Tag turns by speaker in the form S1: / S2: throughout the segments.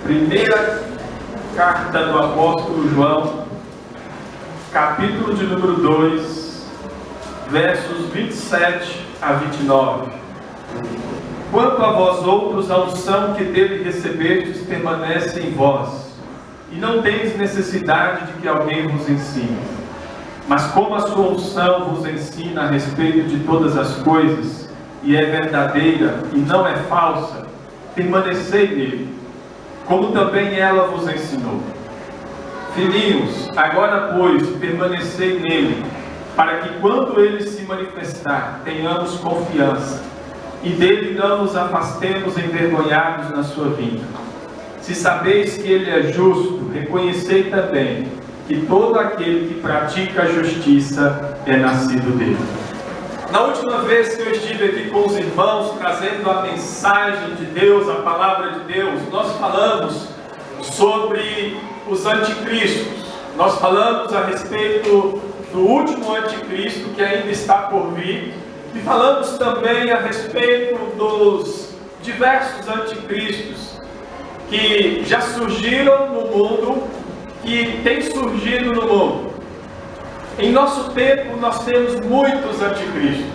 S1: Primeira carta do apóstolo João, capítulo de número 2, versos 27 a 29. Quanto a vós outros, a unção que dele recebestes permanece em vós, e não tendes necessidade de que alguém vos ensine. Mas como a sua unção vos ensina a respeito de todas as coisas, e é verdadeira e não é falsa, permanecei nele, como também ela vos ensinou. Filhinhos, agora pois, permanecei nele, para que quando ele se manifestar, tenhamos confiança, e dele não nos afastemos envergonhados na sua vinda. Se sabeis que ele é justo, reconhecei também que todo aquele que pratica a justiça é nascido dele. Na última vez que eu estive aqui com os irmãos, trazendo a mensagem de Deus, a palavra de Deus, nós falamos sobre os anticristos. Nós falamos a respeito do último anticristo que ainda está por vir. E falamos também a respeito dos diversos anticristos que já surgiram no mundo, que têm surgido no mundo. Em nosso tempo nós temos muitos anticristos.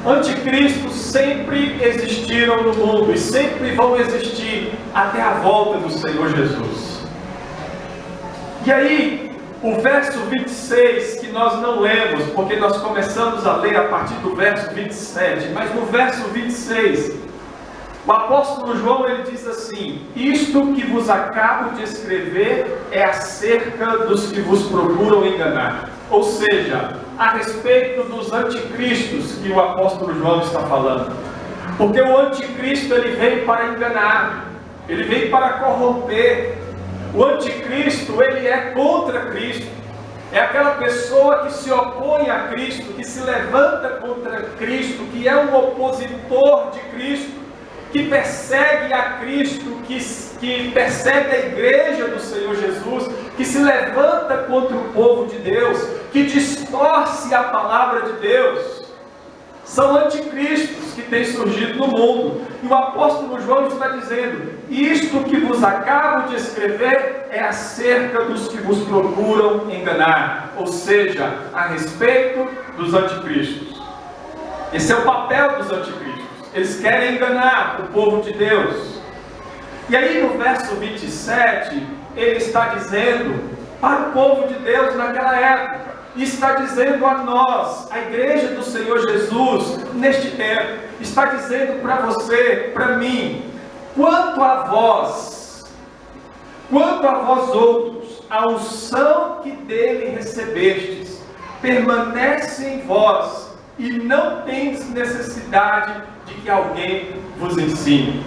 S1: Anticristos sempre existiram no mundo e sempre vão existir até a volta do Senhor Jesus. E aí, o verso 26, que nós não lemos, porque nós começamos a ler a partir do verso 27, mas no verso 26, o apóstolo João ele diz assim: isto que vos acabo de escrever é acerca dos que vos procuram enganar. Ou seja, a respeito dos anticristos que o apóstolo João está falando. Porque o anticristo ele veio para enganar, ele veio para corromper. O anticristo ele é contra Cristo. É aquela pessoa que se opõe a Cristo, que se levanta contra Cristo, que é um opositor de Cristo, que persegue a Cristo, que persegue a igreja do Senhor Jesus, que se levanta contra o povo de Deus, que distorce a palavra de Deus. São anticristos que têm surgido no mundo. E o apóstolo João está dizendo: isto que vos acabo de escrever é acerca dos que vos procuram enganar. Ou seja, a respeito dos anticristos. Esse é o papel dos anticristos. Eles querem enganar o povo de Deus. E aí no verso 27, ele está dizendo para o povo de Deus naquela época, e está dizendo a nós, a igreja do Senhor Jesus, neste tempo, está dizendo para você, para mim: quanto a vós outros, a unção que dele recebestes permanece em vós, e não tendes necessidade de que alguém vos ensine.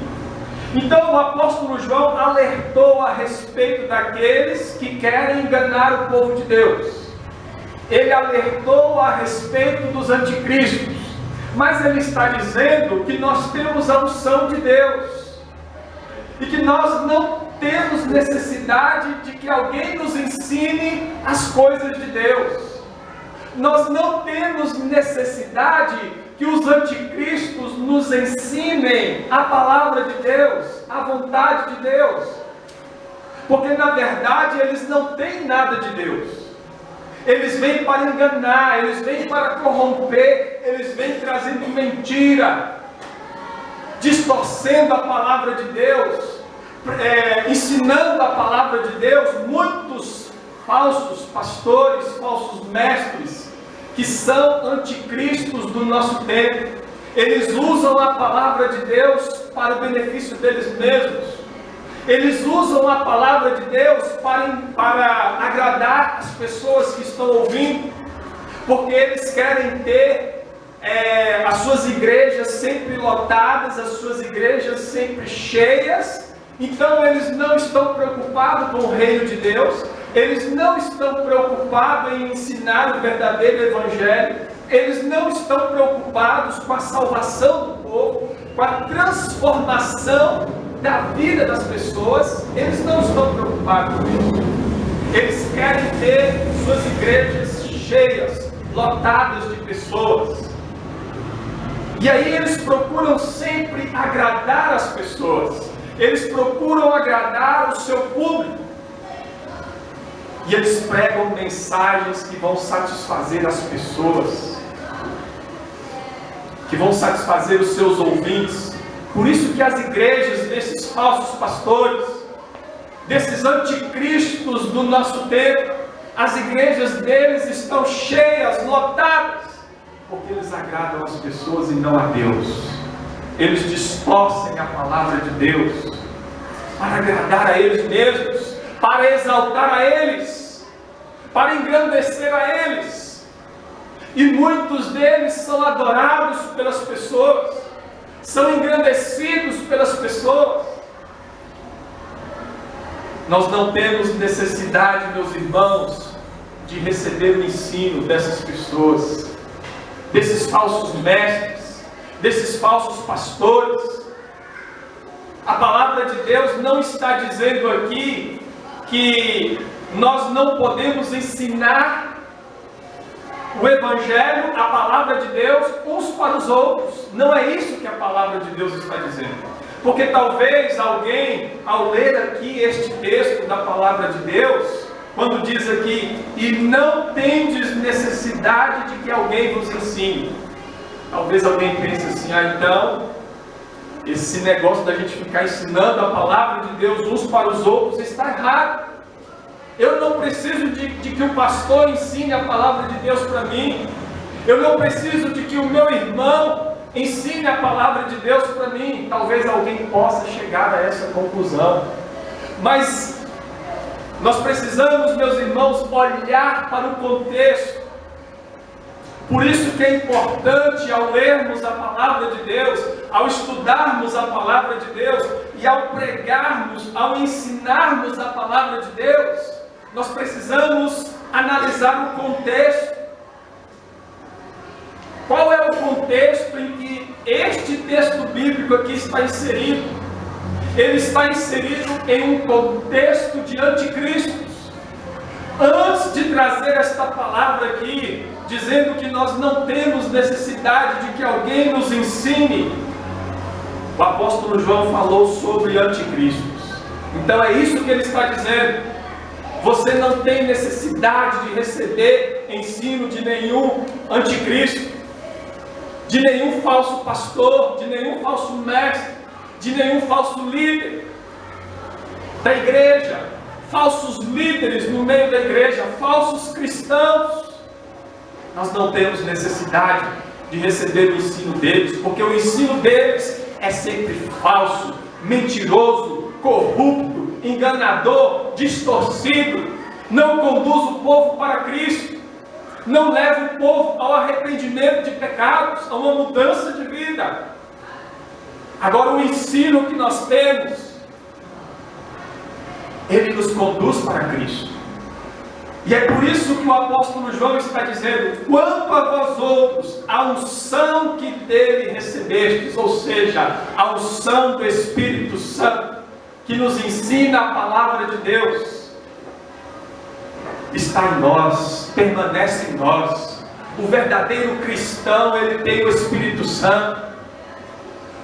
S1: Então o apóstolo João alertou a respeito daqueles que querem enganar o povo de Deus. Ele alertou a respeito dos anticristos, mas ele está dizendo que nós temos a unção de Deus, e que nós não temos necessidade de que alguém nos ensine as coisas de Deus. Nós não temos necessidade que os anticristos nos ensinem a palavra de Deus, a vontade de Deus, porque na verdade eles não têm nada de Deus. Eles vêm para enganar, eles vêm para corromper, eles vêm trazendo mentira, distorcendo a palavra de Deus, ensinando a palavra de Deus. Muitos falsos pastores, falsos mestres, que são anticristos do nosso tempo, eles usam a palavra de Deus para o benefício deles mesmos. Eles usam a palavra de Deus para agradar as pessoas que estão ouvindo, porque eles querem ter as suas igrejas sempre lotadas, as suas igrejas sempre cheias. Então eles não estão preocupados com o reino de Deus, eles não estão preocupados em ensinar o verdadeiro evangelho, eles não estão preocupados com a salvação do povo, com a transformação da vida das pessoas. Eles não estão preocupados com isso. Eles querem ter suas igrejas cheias, lotadas de pessoas. E aí eles procuram sempre agradar as pessoas. eles procuram agradar o seu público. E eles pregam mensagens que vão satisfazer as pessoas, que vão satisfazer os seus ouvintes. Por isso que as igrejas desses falsos pastores, desses anticristos do nosso tempo, as igrejas deles estão cheias, lotadas, porque eles agradam as pessoas e não a Deus. Eles distorcem a palavra de Deus para agradar a eles mesmos, para exaltar a eles, para engrandecer a eles. E muitos deles são adorados pelas pessoas, são engrandecidos pelas pessoas. Nós não temos necessidade, meus irmãos, de receber o ensino dessas pessoas, desses falsos mestres, desses falsos pastores. A palavra de Deus não está dizendo aqui que nós não podemos ensinar o Evangelho, a palavra de Deus, uns para os outros. Não é isso que a palavra de Deus está dizendo. Porque talvez alguém, ao ler aqui este texto da palavra de Deus, quando diz aqui, e não tendes necessidade de que alguém vos ensine, talvez alguém pense assim, então, esse negócio da gente ficar ensinando a palavra de Deus uns para os outros está errado. Eu não preciso de que o pastor ensine a palavra de Deus para mim. Eu não preciso de que o meu irmão ensine a palavra de Deus para mim. Talvez alguém possa chegar a essa conclusão. Mas nós precisamos, meus irmãos, olhar para o contexto. Por isso que é importante, ao lermos a palavra de Deus, ao estudarmos a palavra de Deus e ao pregarmos, ao ensinarmos a palavra de Deus, nós precisamos analisar o contexto. Qual é o contexto em que este texto bíblico aqui está inserido? Ele está inserido em um contexto de anticristos. Antes de trazer esta palavra aqui, dizendo que nós não temos necessidade de que alguém nos ensine, o apóstolo João falou sobre anticristos. Então é isso que ele está dizendo. Você não tem necessidade de receber ensino de nenhum anticristo, de nenhum falso pastor, de nenhum falso mestre, de nenhum falso líder da igreja, falsos líderes no meio da igreja, falsos cristãos. Nós não temos necessidade de receber o ensino deles, porque o ensino deles é sempre falso, mentiroso, corrupto, enganador, distorcido, não conduz o povo para Cristo, não leva o povo ao arrependimento de pecados, a uma mudança de vida. Agora, o ensino que nós temos, ele nos conduz para Cristo. E é por isso que o apóstolo João está dizendo: quanto a vós outros, a unção que dele recebestes, ou seja, a unção do Espírito Santo, que nos ensina a palavra de Deus, está em nós, permanece em nós. O verdadeiro cristão, ele tem o Espírito Santo.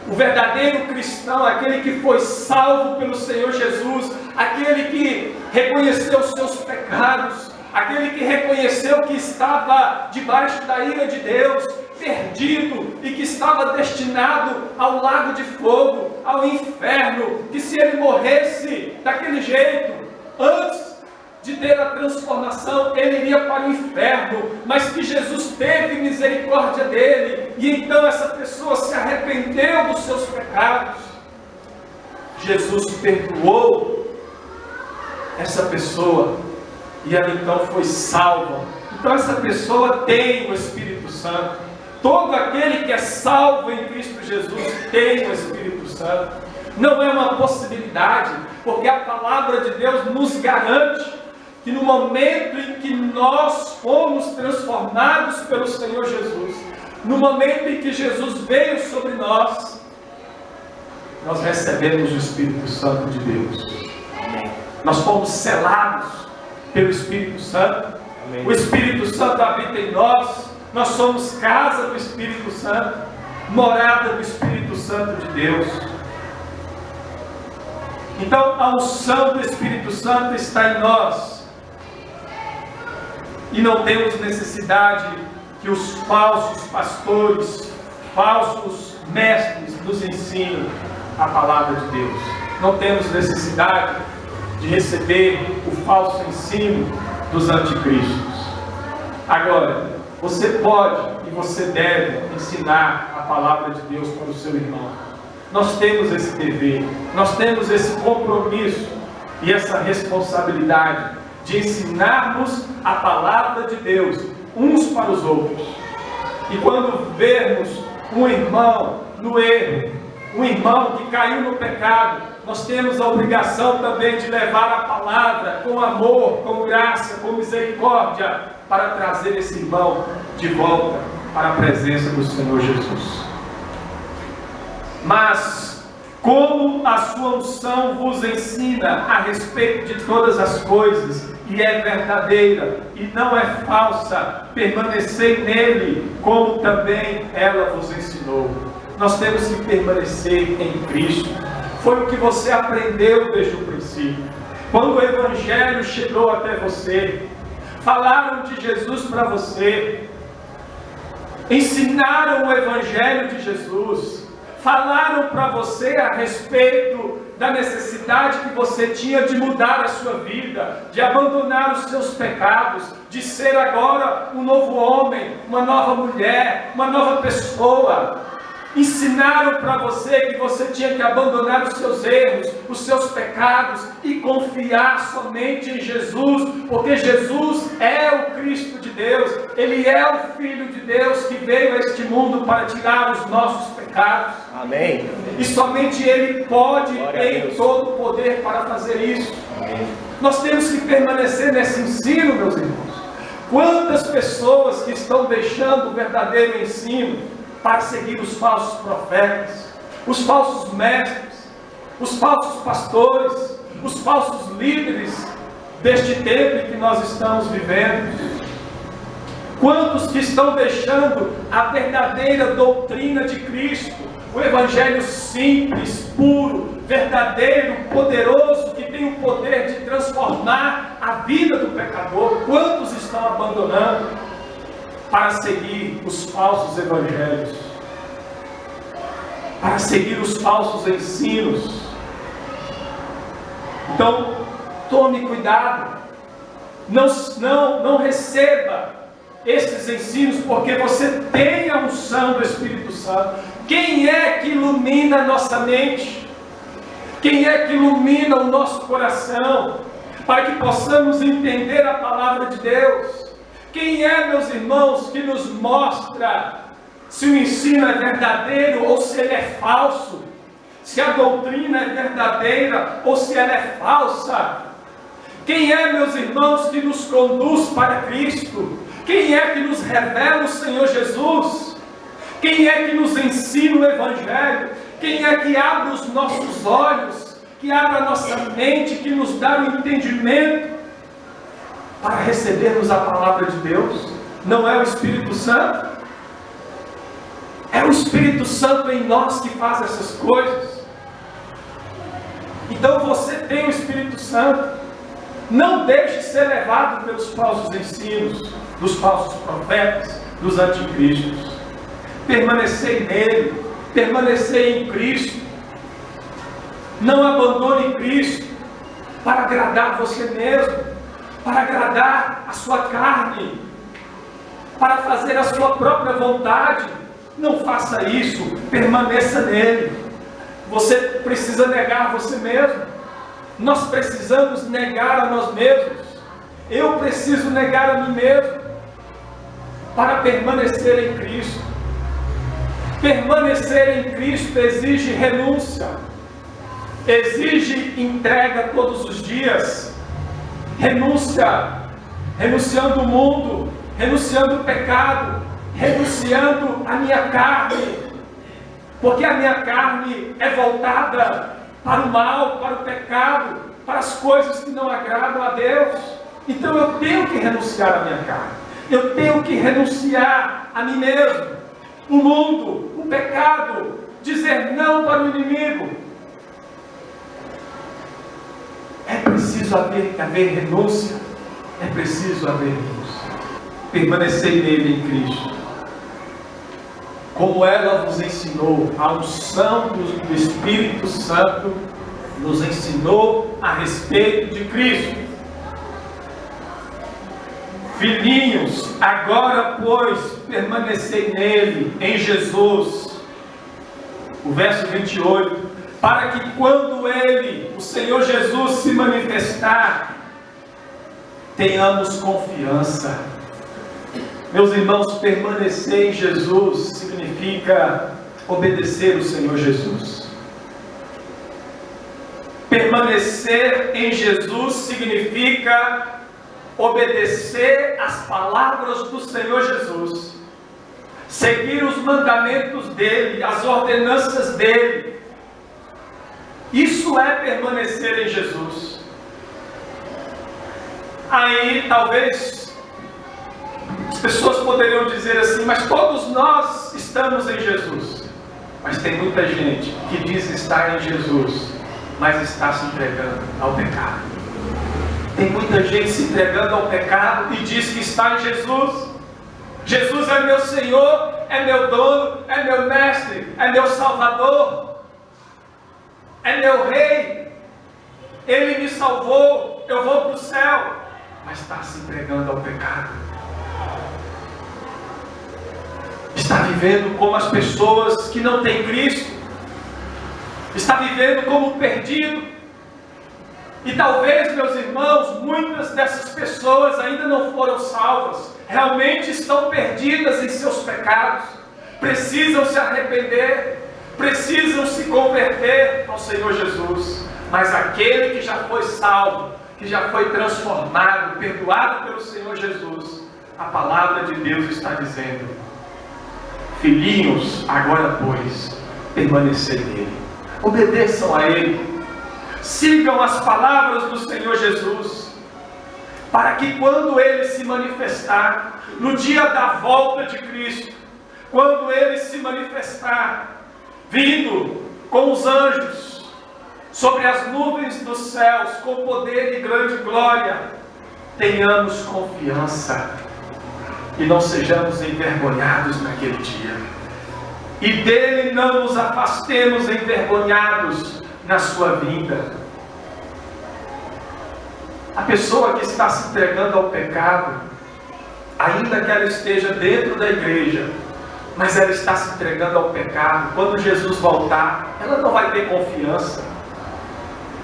S1: O verdadeiro cristão, aquele que foi salvo pelo Senhor Jesus, aquele que reconheceu os seus pecados, aquele que reconheceu que estava debaixo da ira de Deus, perdido e que estava destinado ao lago de fogo, ao inferno, que se ele morresse daquele jeito, antes de ter a transformação, ele iria para o inferno, mas que Jesus teve misericórdia dele, e então essa pessoa se arrependeu dos seus pecados. Jesus perdoou essa pessoa, e ela então foi salva. Então essa pessoa tem o Espírito Santo. Todo aquele que é salvo em Cristo Jesus tem o Espírito Santo. Não é uma possibilidade, porque a palavra de Deus nos garante que no momento em que nós fomos transformados pelo Senhor Jesus, no momento em que Jesus veio sobre nós, nós recebemos o Espírito Santo de Deus. Amém. Nós fomos selados pelo Espírito Santo. Amém. O Espírito Santo habita em nós. Nós somos casa do Espírito Santo, morada do Espírito Santo de Deus. Então a unção do Espírito Santo está em nós. E não temos necessidade que os falsos pastores, falsos mestres nos ensinem a palavra de Deus. Não temos necessidade de receber o falso ensino dos anticristos. Agora, você pode e você deve ensinar a palavra de Deus para o seu irmão. Nós temos esse dever, nós temos esse compromisso e essa responsabilidade de ensinarmos a palavra de Deus uns para os outros. E quando vermos um irmão no erro, um irmão que caiu no pecado, nós temos a obrigação também de levar a palavra com amor, com graça, com misericórdia, para trazer esse irmão de volta para a presença do Senhor Jesus. Mas, como a sua unção vos ensina a respeito de todas as coisas, e é verdadeira, e não é falsa, permanecei nele, como também ela vos ensinou. Nós temos que permanecer em Cristo. Foi o que você aprendeu desde o princípio. Quando o Evangelho chegou até você, falaram de Jesus para você, ensinaram o Evangelho de Jesus, falaram para você a respeito da necessidade que você tinha de mudar a sua vida, de abandonar os seus pecados, de ser agora um novo homem, uma nova mulher, uma nova pessoa. Ensinaram para você que você tinha que abandonar os seus erros, os seus pecados e confiar somente em Jesus, porque Jesus é o Cristo de Deus, Ele é o Filho de Deus que veio a este mundo para tirar os nossos pecados.
S2: Amém.
S1: E somente Ele pode e tem todo o poder para fazer isso.
S2: Amém.
S1: Nós temos que permanecer nesse ensino, meus irmãos. Quantas pessoas que estão deixando o verdadeiro ensino para seguir os falsos profetas, os falsos mestres, os falsos pastores, os falsos líderes deste tempo em que nós estamos vivendo. Quantos que estão deixando a verdadeira doutrina de Cristo, o Evangelho simples, puro, verdadeiro, poderoso, que tem o poder de transformar a vida do pecador. Quantos estão abandonando para seguir os falsos evangelhos, para seguir os falsos ensinos? Então, tome cuidado, não receba esses ensinos, porque você tem a unção do Espírito Santo. Quem é que ilumina a nossa mente? Quem é que ilumina o nosso coração, para que possamos entender a palavra de Deus? Quem é, meus irmãos, que nos mostra se o ensino é verdadeiro ou se ele é falso? Se a doutrina é verdadeira ou se ela é falsa? Quem é, meus irmãos, que nos conduz para Cristo? Quem é que nos revela o Senhor Jesus? Quem é que nos ensina o Evangelho? Quem é que abre os nossos olhos, que abre a nossa mente, que nos dá o entendimento para recebermos a palavra de Deus? Não é o Espírito Santo? É o Espírito Santo em nós que faz essas coisas. Então você tem o Espírito Santo. Não deixe ser levado pelos falsos ensinos, dos falsos profetas, dos anticristos. Permanecer nele, permanecer em Cristo. Não abandone Cristo para agradar você mesmo, para agradar a sua carne, para fazer a sua própria vontade. Não faça isso, permaneça nele. Você precisa negar você mesmo. Nós precisamos negar a nós mesmos. Eu preciso negar a mim mesmo para permanecer em Cristo. Permanecer em Cristo exige renúncia, exige entrega todos os dias, renúncia, renunciando o mundo, renunciando o pecado, renunciando a minha carne, porque a minha carne é voltada para o mal, para o pecado, para as coisas que não agradam a Deus. Então eu tenho que renunciar à minha carne, eu tenho que renunciar a mim mesmo, o mundo, o pecado, dizer não para o inimigo. preciso haver renúncia. É preciso haver renúncia. Permanecei nele, em Cristo. Como ela vos ensinou, a unção do Espírito Santo nos ensinou a respeito de Cristo. Filhinhos, agora, pois, permanecei nele, em Jesus. O verso 28. Para que quando ele, o Senhor Jesus, se manifestar, tenhamos confiança. Meus irmãos, permanecer em Jesus significa obedecer o Senhor Jesus. Permanecer em Jesus significa obedecer às palavras do Senhor Jesus, seguir os mandamentos dele, as ordenanças dele. Isso é permanecer em Jesus. Aí talvez as pessoas poderiam dizer assim: mas todos nós estamos em Jesus. Mas tem muita gente que diz estar em Jesus, mas está se entregando ao pecado. Tem muita gente se entregando ao pecado e diz que está em Jesus. Jesus é meu Senhor, é meu dono, é meu mestre, é meu salvador, é meu rei. Ele me salvou, eu vou para o céu. Mas está se entregando ao pecado. Está vivendo como as pessoas que não têm Cristo. Está vivendo como perdido. E talvez, meus irmãos, muitas dessas pessoas ainda não foram salvas. Realmente estão perdidas em seus pecados. Precisam se arrepender. Precisam se converter ao Senhor Jesus. Mas aquele que já foi salvo, que já foi transformado, perdoado pelo Senhor Jesus, a palavra de Deus está dizendo: filhinhos, agora pois, permanecei nele. Obedeçam a ele. Sigam as palavras do Senhor Jesus, para que quando ele se manifestar, no dia da volta de Cristo, quando ele se manifestar, vindo com os anjos, sobre as nuvens dos céus, com poder e grande glória, tenhamos confiança e não sejamos envergonhados naquele dia. E dele não nos afastemos envergonhados na sua vinda. A pessoa que está se entregando ao pecado, ainda que ela esteja dentro da igreja, mas ela está se entregando ao pecado, quando Jesus voltar, ela não vai ter confiança.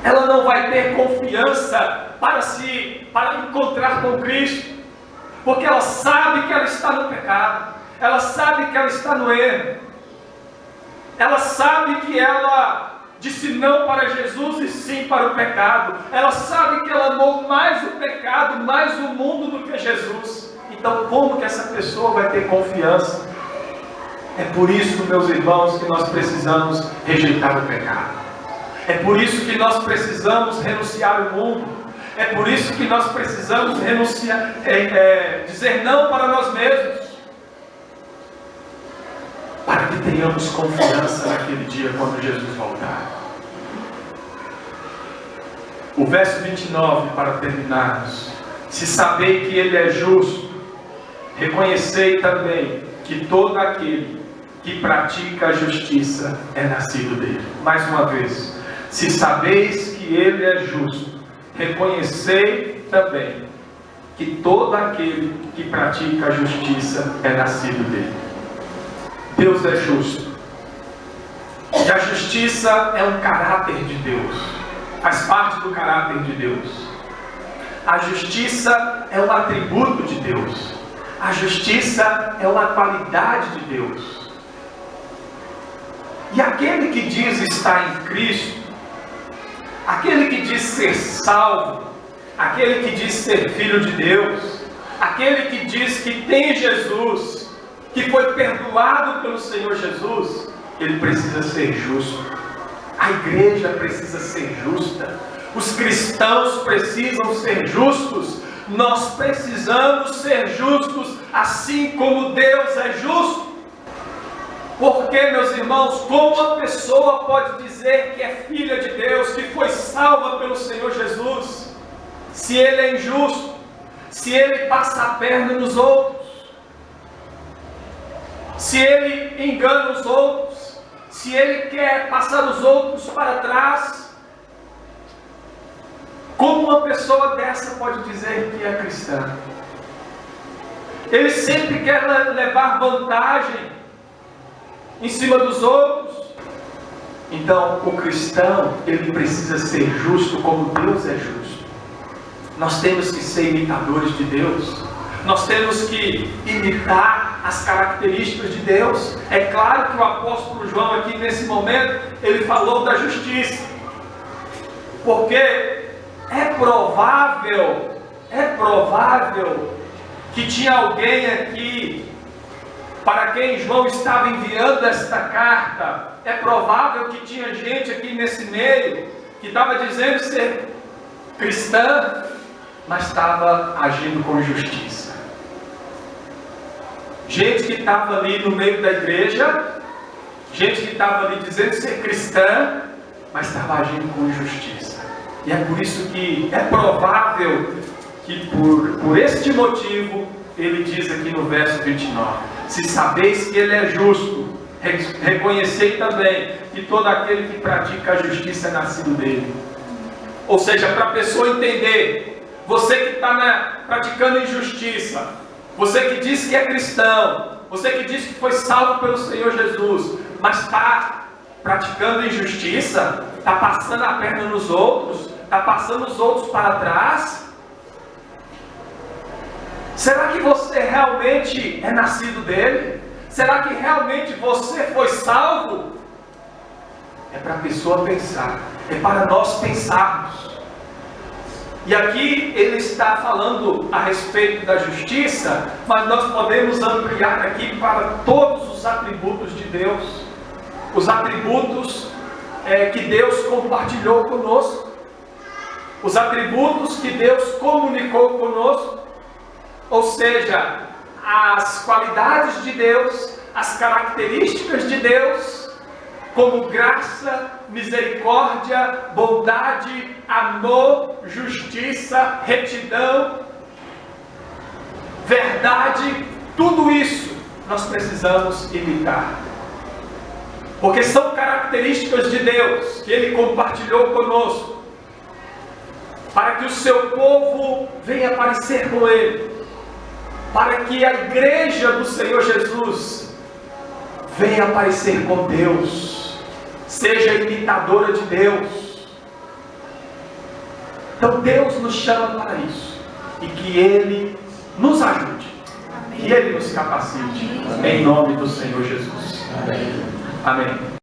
S1: Ela não vai ter confiança para encontrar com Cristo, porque ela sabe que ela está no pecado, ela sabe que ela está no erro, ela sabe que ela disse não para Jesus e sim para o pecado, ela sabe que ela amou mais o pecado, mais o mundo do que Jesus. Então como que essa pessoa vai ter confiança? É por isso, meus irmãos, que nós precisamos rejeitar o pecado. É por isso que nós precisamos renunciar ao mundo. É por isso que nós precisamos renunciar, dizer não para nós mesmos, para que tenhamos confiança naquele dia quando Jesus voltar. O verso 29, para terminarmos: se sabei que ele é justo, reconhecei também que todo aquele que pratica a justiça é nascido dele. Mais uma vez: se sabeis que ele é justo, reconhecei também que todo aquele que pratica a justiça é nascido dele. Deus é justo. E a justiça é um caráter de Deus. Faz parte do caráter de Deus. A justiça é um atributo de Deus. A justiça é uma qualidade de Deus. E aquele que diz estar em Cristo, aquele que diz ser salvo, aquele que diz ser filho de Deus, aquele que diz que tem Jesus, que foi perdoado pelo Senhor Jesus, ele precisa ser justo. A igreja precisa ser justa. Os cristãos precisam ser justos. Nós precisamos ser justos, assim como Deus é justo. Porque, meus irmãos, como uma pessoa pode dizer que é filha de Deus, que foi salva pelo Senhor Jesus, se ele é injusto, se ele passa a perna nos outros, se ele engana os outros, se ele quer passar os outros para trás, como uma pessoa dessa pode dizer que é cristã? Ele sempre quer levar vantagem em cima dos outros. Então, o cristão, ele precisa ser justo como Deus é justo. Nós temos que ser imitadores de Deus. Nós temos que imitar as características de Deus. É claro que o apóstolo João aqui nesse momento, ele falou da justiça. Porque é provável que tinha alguém aqui para quem João estava enviando esta carta. É provável que tinha gente aqui nesse meio que estava dizendo ser cristã, mas estava agindo com justiça. Gente que estava ali no meio da igreja, gente que estava ali dizendo ser cristã, mas estava agindo com injustiça. E é por isso que é provável que por este motivo, ele diz aqui no verso 29, se sabeis que ele é justo, reconhecei também que todo aquele que pratica a justiça é nascido dele. Ou seja, para a pessoa entender, você que está praticando injustiça, você que diz que é cristão, você que diz que foi salvo pelo Senhor Jesus, mas está praticando injustiça, está passando a perna nos outros, está passando os outros para trás, será que você realmente é nascido dele? Será que realmente você foi salvo? É para a pessoa pensar, é para nós pensarmos. E aqui ele está falando a respeito da justiça, mas nós podemos ampliar aqui para todos os atributos de Deus. Os atributos que Deus compartilhou conosco. Os atributos que Deus comunicou conosco. Ou seja, as qualidades de Deus, as características de Deus, como graça, misericórdia, bondade, amor, justiça, retidão, verdade, tudo isso nós precisamos imitar. Porque são características de Deus que Ele compartilhou conosco, para que o seu povo venha parecer com Ele, para que a igreja do Senhor Jesus venha parecer com Deus, seja imitadora de Deus. Então Deus nos chama para isso, e que Ele nos ajude, que Ele nos capacite, em nome do Senhor Jesus. Amém. Amém.